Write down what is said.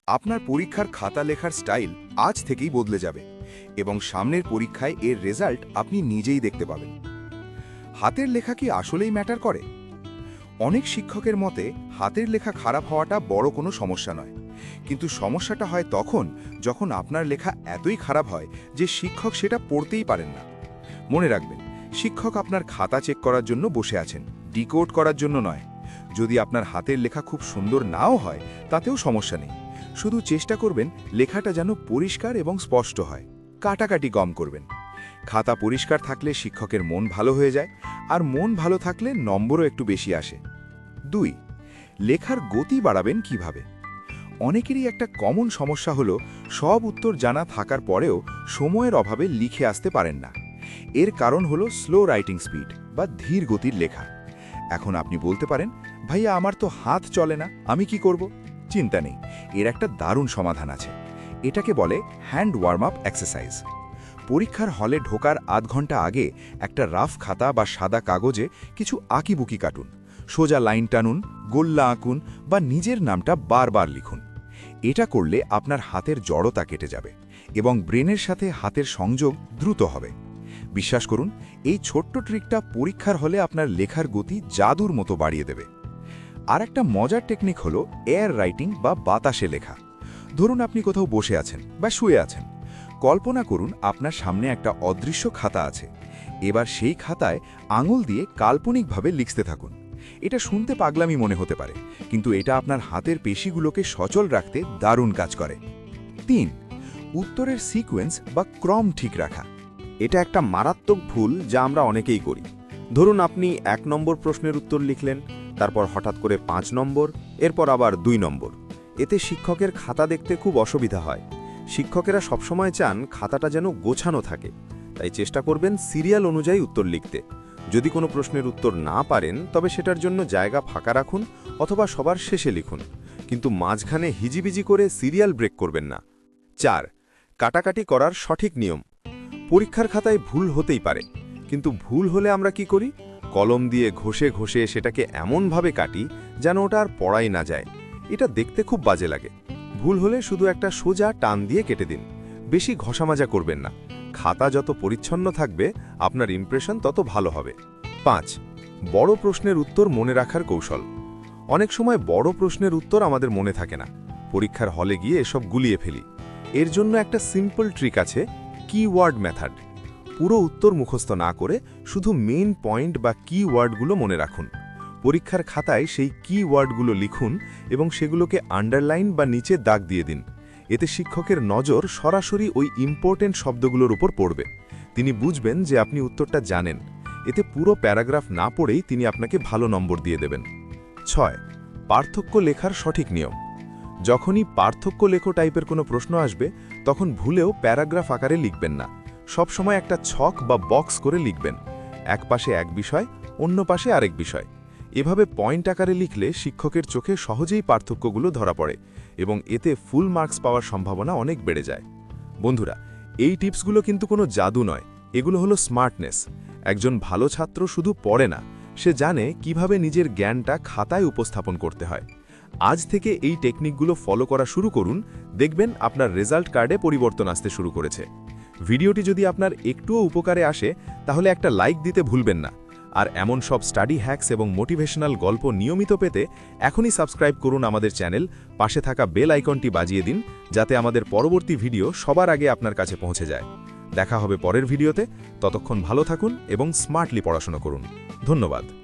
আপনার পরীক্ষার খাতা লেখার স্টাইল আজ থেকেই বদলে যাবে এবং সামনের পরীক্ষায় এর রেজাল্ট আপনি নিজেই দেখতে পাবেন। হাতের লেখা কি আসলেই ম্যাটার করে? অনেক শিক্ষকের মতে হাতের লেখা খারাপ হওয়াটা বড় কোনো সমস্যা নয়, কিন্তু সমস্যাটা হয় তখন যখন আপনার লেখা এতই খারাপ হয় যে শিক্ষক সেটা পড়তেই পারেন না। মনে রাখবেন, শিক্ষক আপনার খাতা চেক করার জন্য বসে আছেন, ডিকোড করার জন্য নয়। যদি আপনার হাতের লেখা খুব সুন্দর নাও হয় তাতেও সমস্যা নেই, শুধু চেষ্টা করবেন লেখাটা যেন পরিষ্কার এবং স্পষ্ট হয়। কাটাকাটি কম করবেন। খাতা পরিষ্কার থাকলে শিক্ষকের মন ভালো হয়ে যায়, আর মন ভালো থাকলে নম্বরও একটু বেশি আসে। 2. লেখার গতি বাড়াবেন কিভাবে? অনেকেরই একটা কমন সমস্যা হলো সব উত্তর জানা থাকার পরেও সময়ের অভাবে লিখে আসতে পারেন না। এর কারণ হলো স্লো রাইটিং স্পিড বা ধীর গতির লেখা। এখন আপনি বলতে পারেন, ভাইয়া আমার তো হাত চলে না, আমি কি করব? চিন্তা নেই, এর একটা দারুণ সমাধান আছে। এটাকে বলে হ্যান্ড ওয়ার্ম আপ এক্সারসাইজ। পরীক্ষার হলে ঢোকার আধ ঘন্টা আগে একটা রাফ খাতা বা সাদা কাগজে কিছু আঁকিবুকি কাটুন, সোজা লাইন টানুন, গোল্লা আঁকুন বা নিজের নামটা বারবার লিখুন। এটা করলে আপনার হাতের জড়তা কেটে যাবে এবং ব্রেনের সাথে হাতের সংযোগ দ্রুত হবে। বিশ্বাস করুন, এই ছোট্ট ট্রিকটা পরীক্ষার হলে আপনার লেখার গতি জাদুর মতো বাড়িয়ে দেবে। আর একটা মজার টেকনিক হলো এয়ার রাইটিং বা বাতাসে লেখা। ধরুন আপনি কোথাও বসে আছেন বা শুয়ে আছেন। কল্পনা করুন আপনার সামনে একটা অদৃশ্য খাতা আছে। এবার সেই খাতায় আঙুল দিয়ে কাল্পনিকভাবে লিখতে থাকুন। এটা শুনতে পাগলামি মনে হতে পারে, কিন্তু এটা আপনার হাতের পেশিগুলোকে সচল রাখতে দারুণ কাজ করে। 3. উত্তরের সিকোয়েন্স বা ক্রম ঠিক রাখা। এটা একটা মারাত্মক ভুল যা আমরা অনেকেই করি। ধরুন আপনি 1 নম্বর প্রশ্নের উত্তর লিখলেন, তারপর হঠাৎ করে 5 নম্বর, এরপর আবার 2 নম্বর। এতে শিক্ষকের খাতা দেখতে খুব অসুবিধা হয়। শিক্ষকেরা সবসময় চান খাতাটা যেন গোছানো থাকে, তাই চেষ্টা করবেন সিরিয়াল অনুযায়ী উত্তর লিখতে। যদি কোনো প্রশ্নের উত্তর না পারেন তবে সেটার জন্য জায়গা ফাঁকা রাখুন অথবা সবার শেষে লিখুন, কিন্তু মাঝখানে হিজিবিজি করে সিরিয়াল ব্রেক করবেন না। 4. কাটাকাটি করার সঠিক নিয়ম। পরীক্ষার খাতায় ভুল হতেই পারে, কিন্তু ভুল হলে আমরা কি করি? কলম দিয়ে ঘষে ঘষে সেটাকে এমনভাবে কাটি যেন ওটা আর পড়াই না যায়। এটা দেখতে খুব বাজে লাগে। ভুল হলে শুধু একটা সোজা টান দিয়ে কেটে দিন, বেশি ঘষামাজা করবেন না। খাতা যত পরিচ্ছন্ন থাকবে আপনার ইমপ্রেশন তত ভালো হবে। 5. বড় প্রশ্নের উত্তর মনে রাখার কৌশল। অনেক সময় বড় প্রশ্নের উত্তর আমাদের মনে থাকে না, পরীক্ষার হলে গিয়ে এসব গুলিয়ে ফেলি। এর জন্য একটা সিম্পল ট্রিক আছে, কিওয়ার্ড মেথড। পুরো উত্তর মুখস্থ না করে শুধু মেইন পয়েন্ট বা কিওয়ার্ডগুলো মনে রাখুন। পরীক্ষার খাতায় সেই কিওয়ার্ডগুলো লিখুন এবং সেগুলোকে আন্ডারলাইন বা নিচে দাগ দিয়ে দিন। এতে শিক্ষকের নজর সরাসরি ওই ইম্পর্টেন্ট শব্দগুলোর উপর পড়বে। তিনি বুঝবেন যে আপনি উত্তরটা জানেন। এতে পুরো প্যারাগ্রাফ না পড়েই তিনি আপনাকে ভালো নম্বর দিয়ে দেবেন। 6. পার্থক্য লেখার সঠিক নিয়ম। যখনই পার্থক্য লেখো টাইপের কোনো প্রশ্ন আসবে তখন ভুলেও প্যারাগ্রাফ আকারে লিখবেন না। সবসময় একটা ছক বা বক্স করে লিখবেন। এক পাশে এক বিষয়, অন্য পাশে আরেক বিষয়। এভাবে পয়েন্ট আকারে লিখলে শিক্ষকের চোখে সহজেই পার্থক্যগুলো ধরা পড়ে এবং এতে ফুল মার্কস পাওয়ার সম্ভাবনা অনেক বেড়ে যায়। বন্ধুরা, এই টিপসগুলো কিন্তু কোনো জাদু নয়, এগুলো হলো স্মার্টনেস। একজন ভালো ছাত্র শুধু পড়ে না, সে জানে কিভাবে নিজের জ্ঞানটা খাতায় উপস্থাপন করতে হয়। আজ থেকে এই টেকনিকগুলো ফলো করা শুরু করুন, দেখবেন আপনার রেজাল্ট কার্ডে পরিবর্তন আসতে শুরু করেছে। ভিডিওটি যদি আপনার একটুও উপকারে আসে তাহলে একটা লাইক দিতে ভুলবেন না। আর এমন সব স্টাডি হ্যাকস এবং মোটিভেশনাল গল্প নিয়মিত পেতে এখনই সাবস্ক্রাইব করুন আমাদের চ্যানেল, পাশে থাকা বেল আইকনটি বাজিয়ে দিন যাতে আমাদের পরবর্তী ভিডিও সবার আগে আপনার কাছে পৌঁছে যায়। দেখা হবে পরের ভিডিওতে, ততক্ষণ ভালো থাকুন এবং স্মার্টলি পড়াশোনা করুন। ধন্যবাদ।